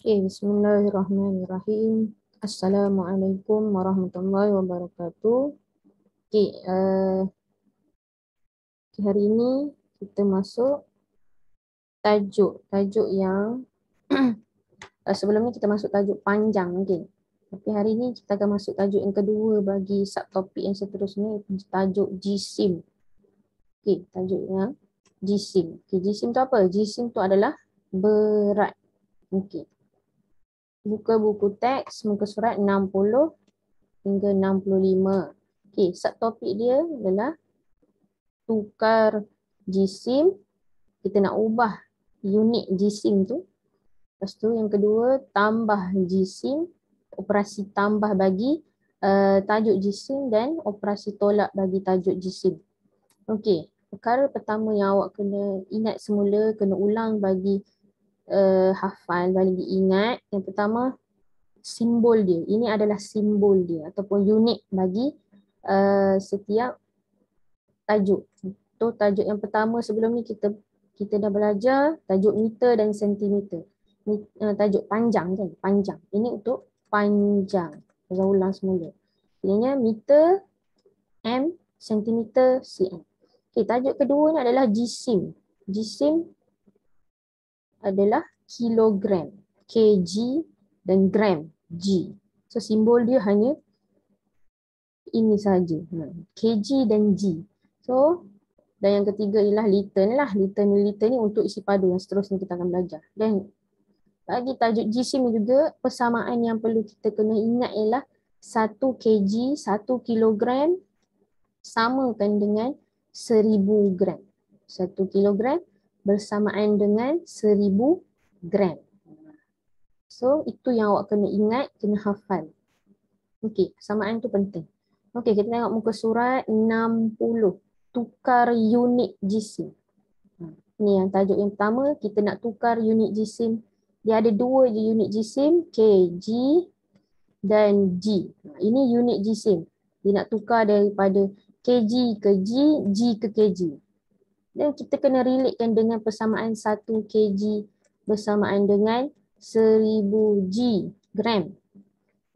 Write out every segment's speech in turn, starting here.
Okay, Bismillahirrahmanirrahim. Assalamualaikum warahmatullahi wabarakatuh. Okay, hari ini kita masuk tajuk yang sebelum ni kita masuk tajuk panjang mungkin. Tapi hari ini kita akan masuk tajuk yang kedua bagi subtopik yang seterusnya, tajuk jisim. Okay, tajuk yang jisim. Okay, jisim tu apa? Jisim tu adalah berat. Okay. Buka buku teks muka surat 60 hingga 65. Okey, subtopik dia adalah tukar jisim. Kita nak ubah unit jisim tu. Lepas tu yang kedua, tambah jisim, operasi tambah bagi tajuk jisim dan operasi tolak bagi tajuk jisim. Okey, perkara pertama yang awak kena ingat semula, kena ulang bagi hafal, bagi ingat. Yang pertama, simbol dia. Ini adalah simbol dia ataupun unit bagi setiap tajuk. Tu tajuk yang pertama sebelum ni kita dah belajar tajuk meter dan sentimeter. Tajuk panjang kan? Panjang. Ini untuk panjang. Saya ulang semula. Ininya meter, m, sentimeter, cm. Okay, tajuk kedua ni adalah jisim. Jisim adalah kilogram, kg dan gram, g. So simbol dia hanya ini saja, kg dan g. So dan yang ketiga ialah liter lah. Liter ni untuk isi padu yang seterusnya kita akan belajar. Dan bagi tajuk jisim juga, persamaan yang perlu kita kena ingat ialah 1 kg, 1 kilogram samakan dengan 1000 gram. 1 kilogram bersamaan dengan 1000 gram. So, itu yang awak kena ingat, kena hafal. Okey, persamaan tu penting. Okey, kita tengok muka surat 60. Tukar unit jisim. Ni yang tajuk yang pertama, kita nak tukar unit jisim. Dia ada dua je unit jisim, kg dan g. Ini unit jisim. Dia nak tukar daripada kg ke g ke kg. Dan kita kena relatekan dengan persamaan 1 kg bersamaan dengan 1000 g, gram.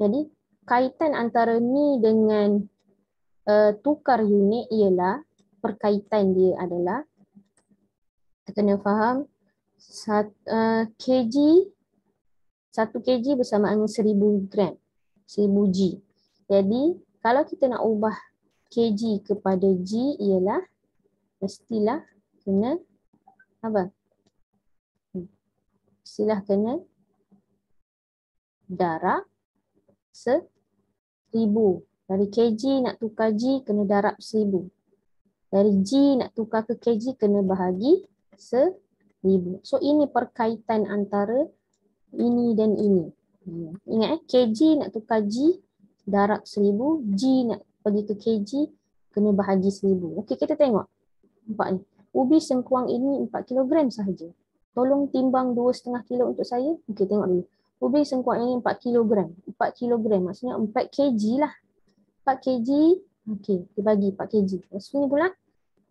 Jadi, kaitan antara ni dengan tukar unit ialah, perkaitan dia adalah kita kena faham kg 1 kg bersamaan dengan 1000 gram, 1000 g. Jadi kalau kita nak ubah kg kepada g ialah mestilah kena apa? Mestilah kena darab 1000. Dari kg nak tukar g kena darab 1000. Dari g nak tukar ke kg kena bahagi 1000. So ini perkaitan antara ini dan ini. Ingat kg nak tukar g darab 1000, g nak pergi ke kg kena bahagi 1000. Okey, kita tengok. Nampak ni. Ubi sengkuang ini 4 kg sahaja. Tolong timbang 2,5 kilo untuk saya. Okey, tengok dulu. Ubi sengkuang ini 4 kg. 4 kg maksudnya 4 kg lah. 4 kg. Okey, kita bagi 4 kg. Lepas ni pula,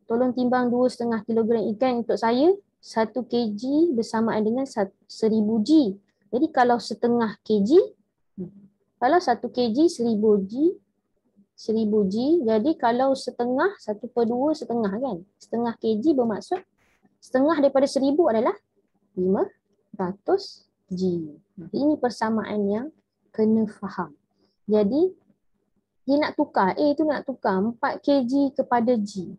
tolong timbang 2,5 kg ikan untuk saya. 1 kg bersamaan dengan 1000 g. Jadi kalau setengah kg, kalau 1 kg 1000 g, 1000 g, jadi kalau setengah, 1/2 setengah kan? Setengah kg bermaksud, setengah daripada 1000 adalah 500 g. Ini persamaan yang kena faham. Jadi, dia nak tukar, A tu nak tukar 4 kg kepada g.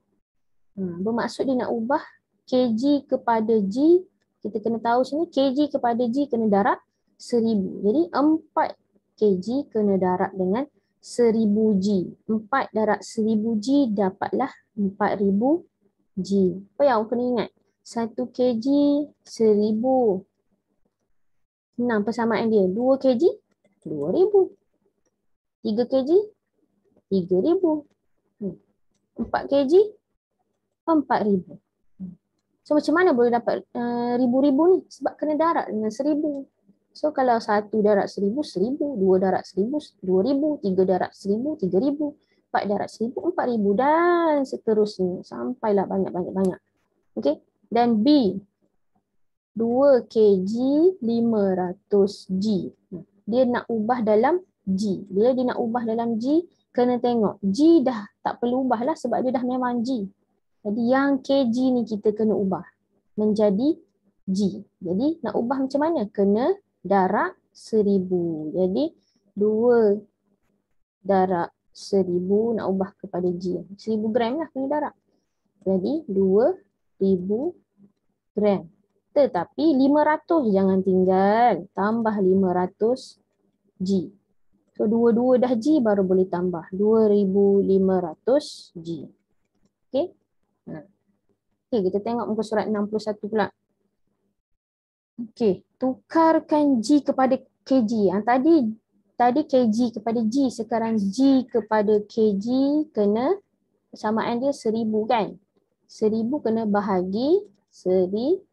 Bermaksud dia nak ubah kg kepada g, kita kena tahu sini kg kepada g kena darab 1000. Jadi 4 kg kena darab dengan 1000 g. 4 darab 1000 g dapatlah 4000 g. Apa yang awak kena ingat? 1 kg 1000. Senang persamaan dia. 2 kg 2000. 3 kg 3000. 4 kg 4000. So macam mana boleh dapat ribu-ribu ni? Sebab kena darab dengan 1000. So kalau 1 darab 1000, 1000, 2 darab 1000, 2000, 3 darab 1000, 3000, 4 darab 1000, 4000 dan seterusnya sampailah banyak. Okey? Dan B. 2 kg 500 G. Dia nak ubah dalam G. Bila dia nak ubah dalam G, kena tengok. G dah tak perlu ubah lah sebab dia dah memang G. Jadi yang kg ni kita kena ubah menjadi G. Jadi nak ubah macam mana? Kena darab 1000. Jadi 2 darab 1000 nak ubah kepada G. 1000 gram lah kena darab. Jadi 2000 gram. Tetapi 500 jangan tinggal. Tambah 500 G. So 22 dah G baru boleh tambah. 2500 G. Okey. Okey, kita tengok muka surat 61 pula. Okey, tukarkan G kepada kg. Tadi kg kepada G, sekarang G kepada kg kena samaan dia 1000 kan? 1000 kena bahagi 1000.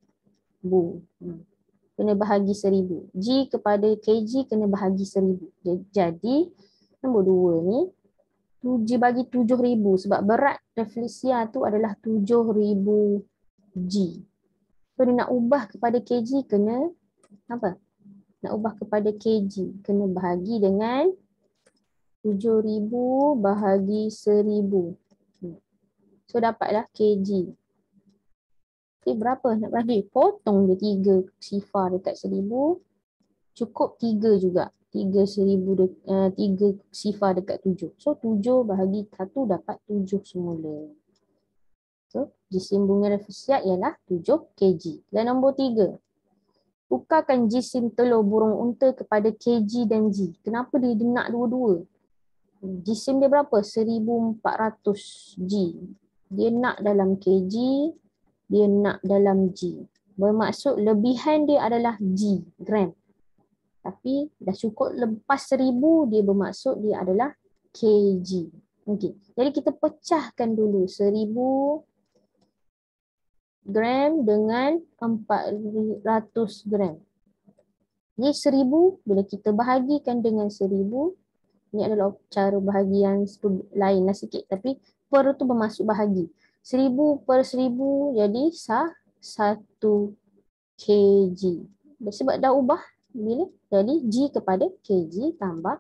Kena bahagi 1000. G kepada kg kena bahagi 1000. Jadi nombor 2 ni dia bagi 7000 sebab berat Rafflesia tu adalah 7000 G. So dia nak ubah kepada kg kena apa? Nak ubah kepada kg kena bahagi dengan 7000 bahagi 1000. So dapatlah kg. Okay, berapa nak bagi? Potong je 3 sifar dekat 1000. Cukup 3 juga. 3 sifar dekat 7. So 7 bahagi 1 dapat 7 semula. So jisim bunga Rafflesia ialah 7 kg. Dan nombor 3. Tukarkan jisim telur burung unta kepada kg dan G. Kenapa dia nak dua-dua? Jisim dia berapa? 1400 G. Dia nak dalam kg, dia nak dalam G. Bermaksud lebihan dia adalah G, gram. Tapi dah cukup lepas 1000, dia bermaksud dia adalah kg. Okey. Jadi kita pecahkan dulu 1000 gram dengan 400 gram. Ni 1000 bila kita bahagikan dengan 1000, ni adalah cara bahagian lain lah sikit, tapi per tu bermaksud bahagi. 1000 per 1000 jadi 1 kg. Sebab dah ubah bila jadi G kepada kg tambah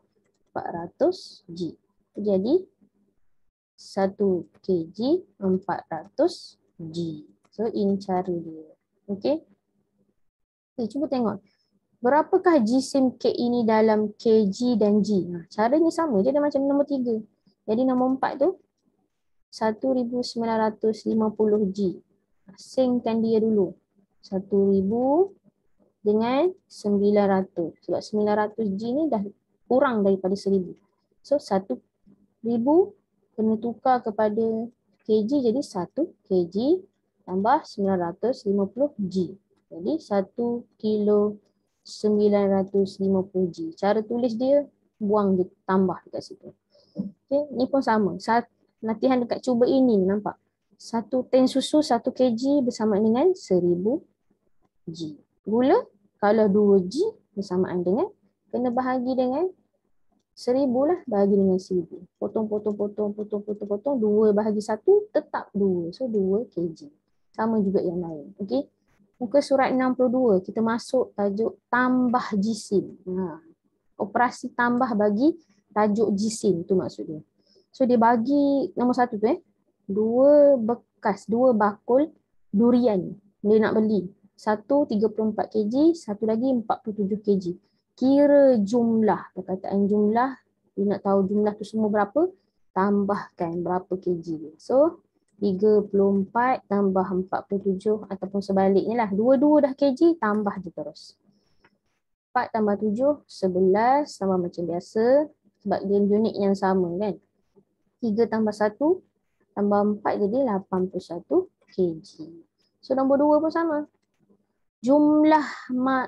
400 G. Jadi 1 kg 400 G. So ini cara dia. Okey. Okay, cuba tengok. Berapakah jisim K ini dalam kg dan G? Caranya sama je, dia macam nombor 3. Jadi nombor 4 tu 1950 G. Asingkan dia dulu. 1000 dengan 900. Sebab 900 G ni dah kurang daripada 1000. So 1000 kena tukar kepada kg jadi 1 kg tambah 950 G. Jadi 1 kilo 950 G. Cara tulis dia buang je tambah dekat situ. Okay, ni pun sama. Latihan dekat cuba ini nampak. 1 tin susu 1 kg bersama dengan 1000 G. Gula kalau 2 G bersamaan dengan kena bahagi dengan 1000 lah, bahagi dengan 1000. Potong 2 bahagi 1 tetap 2. So 2 kg. Sama juga yang lain. Okey. Muka surat 62 kita masuk tajuk tambah jisim. Operasi tambah bagi tajuk jisim tu maksudnya. So dia bagi nombor 1 tu 2 bakul durian dia nak beli. 1 34 kg, satu lagi 47 kg. Kira jumlah, perkataan jumlah, dia nak tahu jumlah tu semua berapa, tambahkan berapa kg dia. So 34 tambah 47 ataupun sebaliknya lah. Dua-dua dah kg, tambah je terus. 4 tambah 7, 11 tambah macam biasa. Sebab dia unit yang sama kan. 3 tambah 1 tambah 4 jadi 81 kg. So nombor 2 pun sama. Jumlah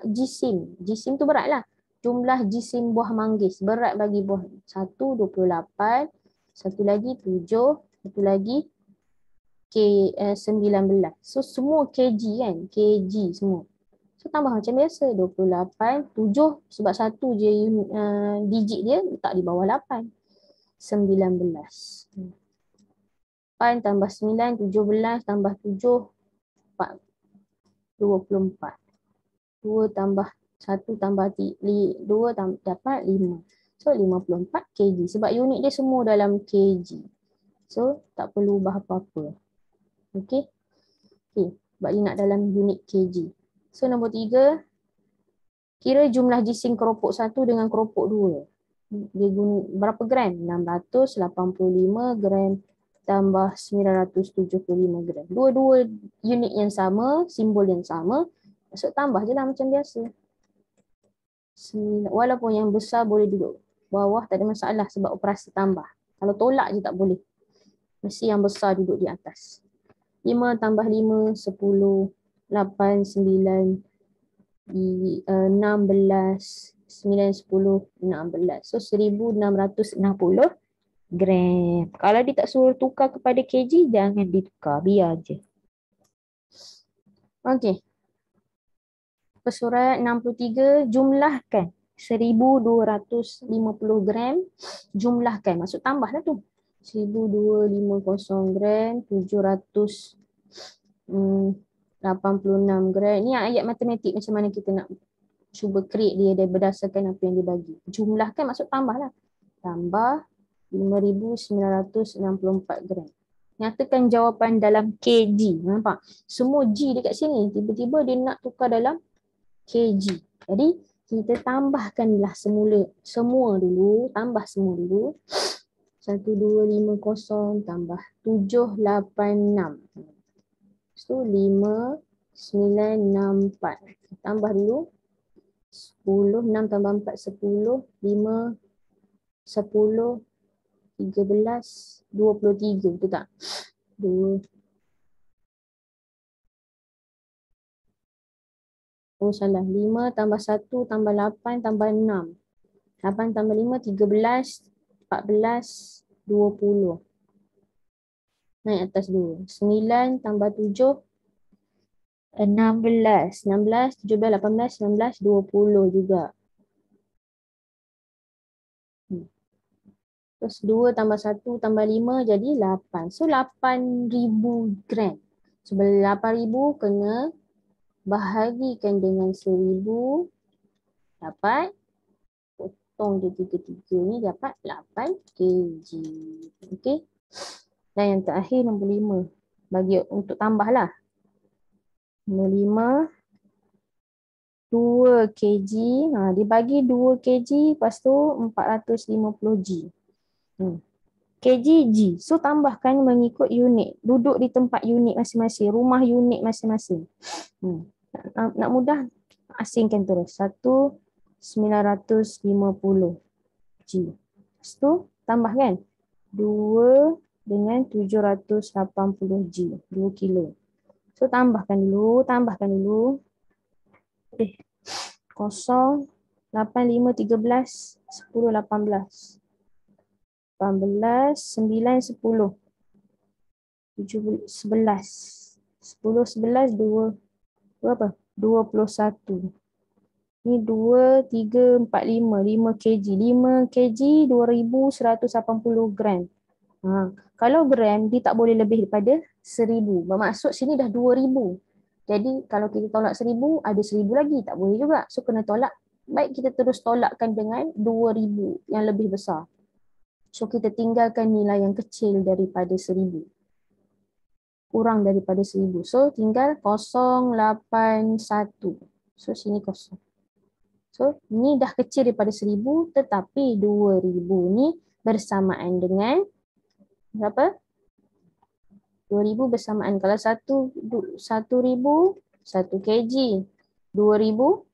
jisim. Jisim tu berat lah. Jumlah jisim buah manggis. Berat bagi buah 1, 28. Satu lagi 7. Satu lagi 19. So semua kg kan. Kg semua. So tambah macam biasa. 28. 7 sebab 1 je digit dia. Letak di bawah 8. 19. 8 tambah 9. 17 tambah 7. 24. 2 tambah 1 tambah 2 dapat 5. So 54 kg. Sebab unit dia semua dalam kg. So tak perlu ubah apa-apa. Okey. Okey. Sebab dia nak dalam unit kg. So nombor 3. Kira jumlah jisim keropok 1 dengan keropok 2. Dia guna berapa gram? 685 gram tambah 975 gram. Dua-dua unit yang sama, simbol yang sama. Maksud tambah je lah macam biasa. Walaupun yang besar boleh duduk bawah, tak ada masalah sebab operasi tambah. Kalau tolak je tak boleh. Mesti yang besar duduk di atas. 5 tambah 5, 10, 8, 9, 16, 9, 10, 16. So 1660 gram. Kalau dia tak suruh tukar kepada kg, jangan ditukar. Biar je. Okey. Pesurat 63, jumlahkan 1250 gram. Jumlahkan, maksud tambah lah tu. 1250 gram, 786 gram. Ni ayat matematik macam mana kita nak cuba create dia berdasarkan apa yang dia bagi. Jumlahkan maksud tambah lah. Tambah 5,964 gram. Nyatakan jawapan dalam kg. Nampak? Semua G dekat sini. Tiba-tiba dia nak tukar dalam kg. Jadi kita tambahkanlah semua dulu. Tambah semua dulu. 1250 tambah 786. So 5964. Tambah dulu. 10, 6 tambah 4, 10, 5, 10, 13, 23. Betul tak? 2. Oh salah. 5 tambah 1 tambah 8 tambah 6. 8 tambah 5, 13, 14, 20. Naik atas 2. 9 tambah 7, 16. 16, 17, 18, 19, 20 juga. Terus 2 tambah 1 tambah 5 jadi 8. So 8,000 gram. So 8,000 kena bahagikan dengan 1,000. Dapat. Potong je 3 ni dapat 8 kg. Okey. Dan yang terakhir nombor 5. Bagi untuk tambah lah. Nombor 5. 2 kg. Dia bagi 2 kg lepas tu 450 G. kg G. So tambahkan mengikut unit. Duduk di tempat unit masing-masing. Rumah unit masing-masing. Nak mudah asingkan terus. 1,950 G. Lepas tu tambahkan 2 dengan 780 G. 2 kilo. So tambahkan dulu. Okay. 0, 8, 5, 13, 10, 18. 18, 9, 10. 7, 11. 10, 11, 2 apa? 21. Ni 2, 3, 4, 5. 5 kg. 5 kg 2,180 gram. Kalau gram, dia tak boleh lebih daripada 1,000. Bermaksud sini dah 2,000. Jadi kalau kita tolak 1,000, ada 1,000 lagi. Tak boleh juga. So kena tolak. Baik kita terus tolakkan dengan 2,000 yang lebih besar. So kita tinggalkan nilai yang kecil daripada 1,000. Kurang daripada 1,000. So tinggal 081. So sini kosong. So ni dah kecil daripada 1,000 tetapi 2,000 ni bersamaan dengan berapa? 2,000 bersamaan. Kalau 1,000, 1 kg. 2,000,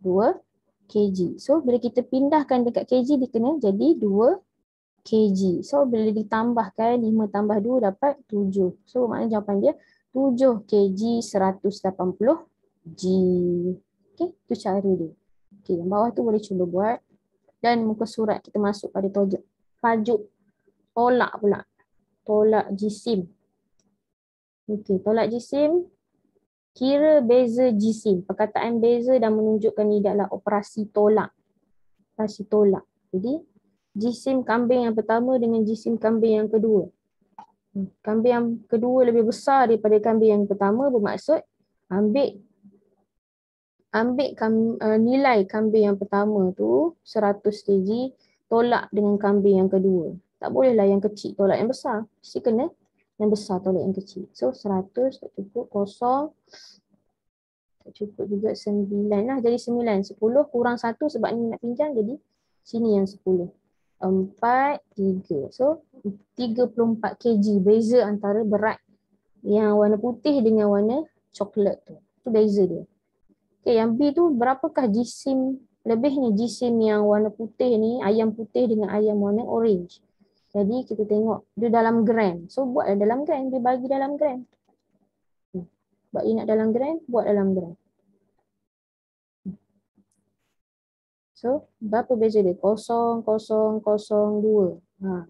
2 kg. So bila kita pindahkan dekat kg dia kena jadi 2 kg. So bila ditambahkan 5 tambah 2 dapat 7. So maknanya jawapan dia 7 kg 180 G. Okey, tu cara dia. Okey, yang bawah tu boleh cuba buat. Dan muka surat kita masuk pada tajuk tolak pula. Tolak jisim. Okey, tolak jisim. Kira beza jisim. Perkataan beza dan menunjukkan ini adalah operasi tolak. Operasi tolak. Jadi jisim kambing yang pertama dengan jisim kambing yang kedua. Kambing yang kedua lebih besar daripada kambing yang pertama, bermaksud ambil ambil nilai kambing yang pertama tu 100 kg, tolak dengan kambing yang kedua. Tak bolehlah yang kecil tolak yang besar. Mesti kena yang besar tolak yang kecil. So 100 tak cukup, kosong. Tak cukup juga 9 lah. Jadi 9. 10 kurang 1 sebab ni nak pinjam jadi sini yang 10. 4, 3. So 34 kg beza antara berat yang warna putih dengan warna coklat tu. Tu beza dia. Okay, yang B tu berapakah jisim lebihnya jisim yang warna putih ni, ayam putih dengan ayam warna orange. Jadi kita tengok dia dalam gram. So buatlah dalam gram, dia bagi dalam gram. Sebab dia nak dalam gram, buat dalam gram. So berapa beza dia? 0,002.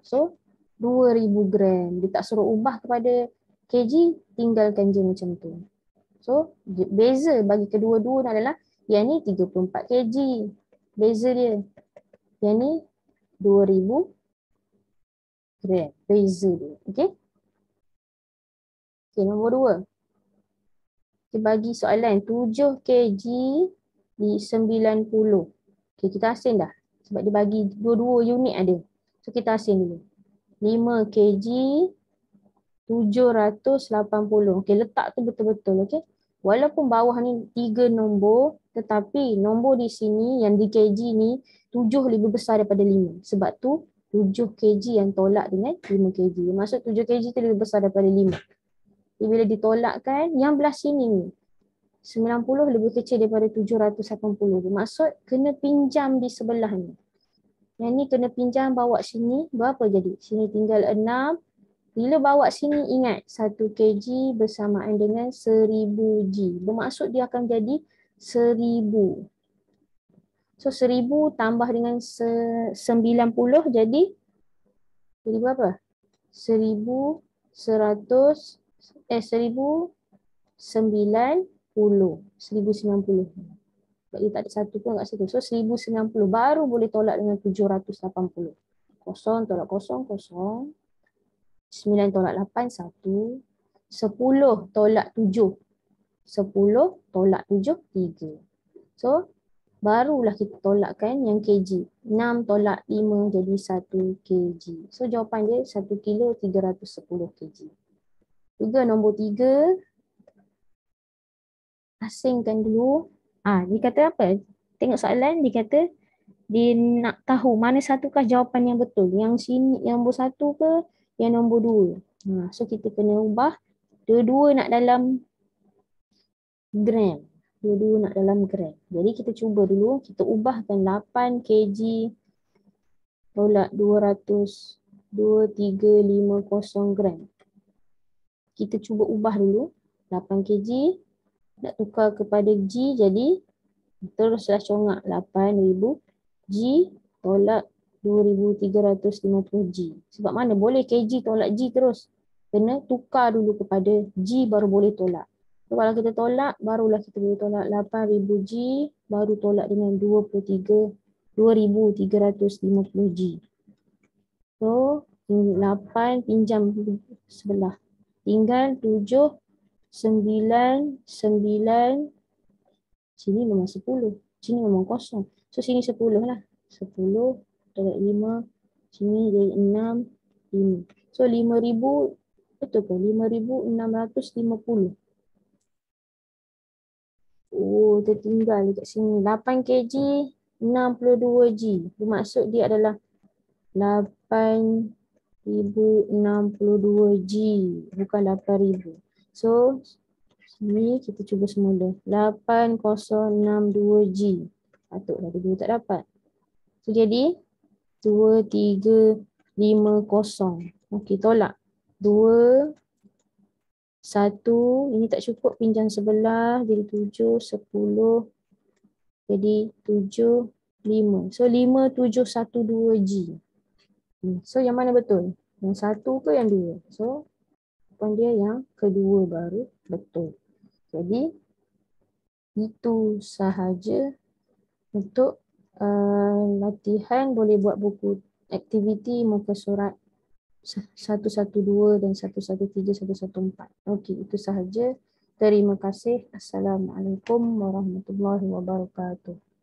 So 2000 gram. Dia tak suruh ubah kepada kg, tinggalkan je macam tu. So beza bagi kedua-dua adalah yang ni 34 kg. Beza dia. Yang ni 2000 gram. Beza dia. Okey. Okey, nombor 2. Kita bagi soalan 7 kg di 90. Okey, kita asing dah. Sebab dia bagi dua-dua unit ada. So kita asing dulu. 5 kg 780. Okey, letak tu betul-betul. Okey. Walaupun bawah ni 3 nombor, tetapi nombor di sini yang di kg ni 7 lebih besar daripada 5. Sebab tu 7 kg yang tolak dengan 5 kg. Maksud 7 kg tu lebih besar daripada 5. Jadi bila ditolakkan, yang belah sini ni 90 lebih kecil daripada 780. Maksud kena pinjam di sebelah ni. Yang ni kena pinjam bawa sini, berapa jadi? Sini tinggal 6. Bila bawa sini ingat 1 kg bersamaan dengan 1000 G. Bermaksud dia akan jadi 1000. So 1000 tambah dengan 90 jadi berapa? 1100 1090. 1090. Sebab dia tak ada satu pun kat situ. So 1090 baru boleh tolak dengan 780. Kosong tolak kosong, kosong. 9 tolak 8, 1. 10 tolak 7. 10 tolak 7, 3. So, barulah kita tolakkan yang kg. 6 tolak 5 jadi 1 kg. So, jawapan dia 1 kilo 310 kg. Juga nombor 3. Asingkan dulu. Dia kata apa? Tengok soalan, dia kata dia nak tahu mana satukah jawapan yang betul. Yang sini, yang nombor 1 ke yang nombor 2. So kita kena ubah. Dua-dua nak dalam gram. Dua-dua nak dalam gram. Jadi kita cuba dulu. Kita ubahkan 8 kg tolak 200. 2350 gram. Kita cuba ubah dulu. 8 kg. Nak tukar kepada G jadi teruslah congak 8000 G tolak 2350 G. Sebab mana boleh kg tolak G terus. Kena tukar dulu kepada G baru boleh tolak. So, kalau kita tolak barulah kita boleh tolak 8000 G baru tolak dengan 2350 G. So 8 pinjam sebelah. Tinggal 7 9 9. Sini memang 10. Sini memang kosong. So sini 10 lah. 10 tolak 5. Sini jadi 6. 5. So 5000. Betul ke? 5650. Oh, tertinggal dekat sini. 8 kg 62 G. Bermaksud dia adalah 8062 G. Bukan 8000. So ni kita cuba semula. 8062 G. Patutlah dia tak dapat. So jadi 2350. Okey, tolak. 2 1 ini tak cukup pinjam sebelah jadi 7 10 jadi 7 5. So 5712 G. So yang mana betul? Yang satu ke yang dua? So jawapan dia yang kedua baru betul. Jadi itu sahaja untuk latihan. Boleh buat buku aktiviti muka surat 112 dan 113, 114. Okey, itu sahaja. Terima kasih. Assalamualaikum warahmatullahi wabarakatuh.